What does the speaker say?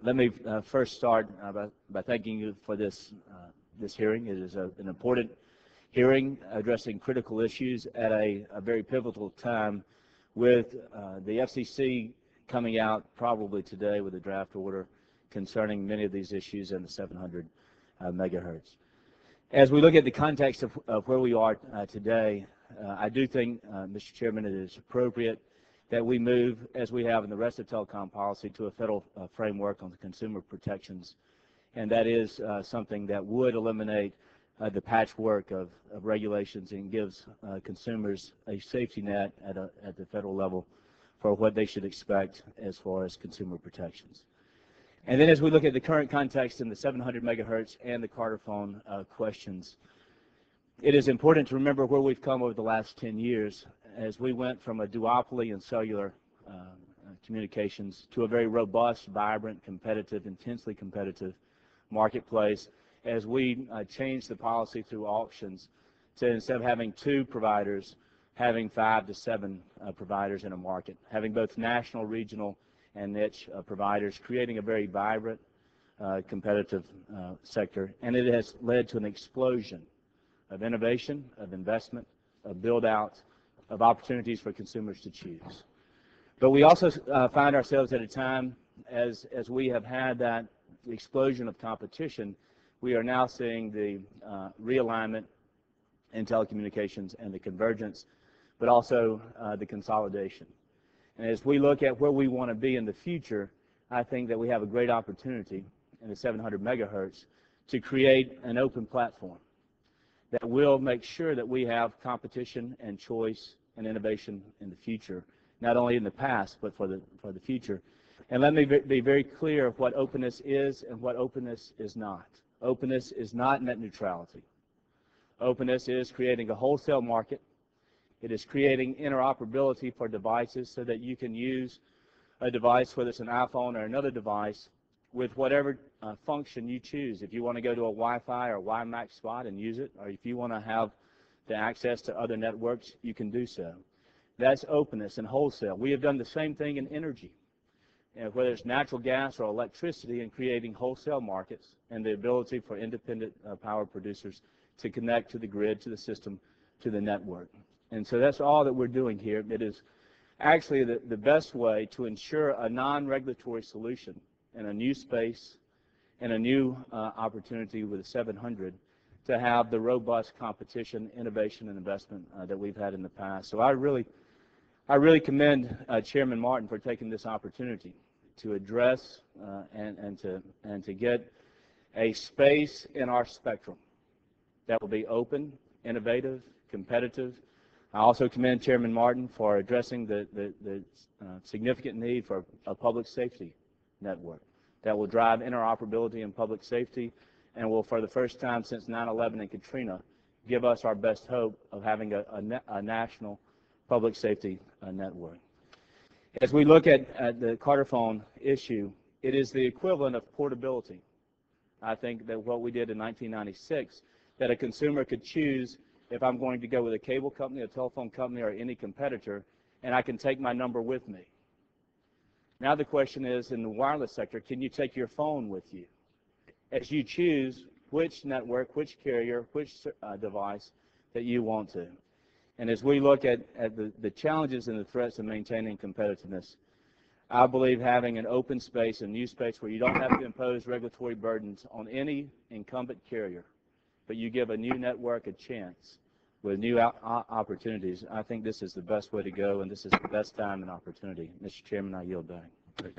Let me first start by thanking you for this hearing. It is an important hearing addressing critical issues at a very pivotal time, with the FCC coming out probably today with a draft order concerning many of these issues and the 700 megahertz. As we look at the context of where we are today, I do think, Mr. Chairman, it is appropriate that we move, as we have in the rest of telecom policy, to a federal framework on the consumer protections, and that is something that would eliminate the patchwork of regulations and gives consumers a safety net at the federal level for what they should expect as far as consumer protections. And then as we look at the current context in the 700 megahertz and the Carter phone questions, it is important to remember where we've come over the last 10 years as we went from a duopoly in cellular communications to a very robust, vibrant, competitive, intensely competitive marketplace, as we changed the policy through auctions to, instead of having 2 providers, having 5 to 7 providers in a market, having both national, regional, and niche providers, creating a very vibrant, competitive sector. And it has led to an explosion of innovation, of investment, of build-out, of opportunities for consumers to choose. But we also find ourselves at a time, as we have had that explosion of competition, we are now seeing the realignment in telecommunications and the convergence, but also the consolidation. And as we look at where we want to be in the future, I think that we have a great opportunity in the 700 megahertz to create an open platform that will make sure that we have competition and choice and innovation in the future, not only in the past, but for the future. And let me be very clear of what openness is and what openness is not. Openness is not net neutrality. Openness is creating a wholesale market. It is creating interoperability for devices so that you can use a device, whether it's an iPhone or another device, with whatever function you choose. If you want to go to a Wi-Fi or WiMAX spot and use it, or if you want to have the access to other networks, you can do so. That's openness and wholesale. We have done the same thing in energy, whether it's natural gas or electricity, in creating wholesale markets and the ability for independent power producers to connect to the grid, to the system, to the network. And so that's all that we're doing here. It is actually the best way to ensure a non-regulatory solution in a new space and a new opportunity with 700 to have the robust competition, innovation, and investment that we've had in the past. So I really commend Chairman Martin for taking this opportunity to address and to get a space in our spectrum that will be open, innovative, competitive. I also commend Chairman Martin for addressing the significant need for a public safety network that will drive interoperability in public safety and will, for the first time since 9/11 and Katrina, give us our best hope of having a national public safety network. As we look at the Carter phone issue, it is the equivalent of portability. I think that what we did in 1996, that a consumer could choose if I'm going to go with a cable company, a telephone company, or any competitor, and I can take my number with me. Now the question is, in the wireless sector, can you take your phone with you as you choose which network, which carrier, which device that you want to? And as we look at the challenges and the threats of maintaining competitiveness, I believe having an open space, a new space where you don't have to impose regulatory burdens on any incumbent carrier, but you give a new network a chance with new opportunities, I think this is the best way to go, and this is the best time and opportunity. Mr. Chairman, I yield back.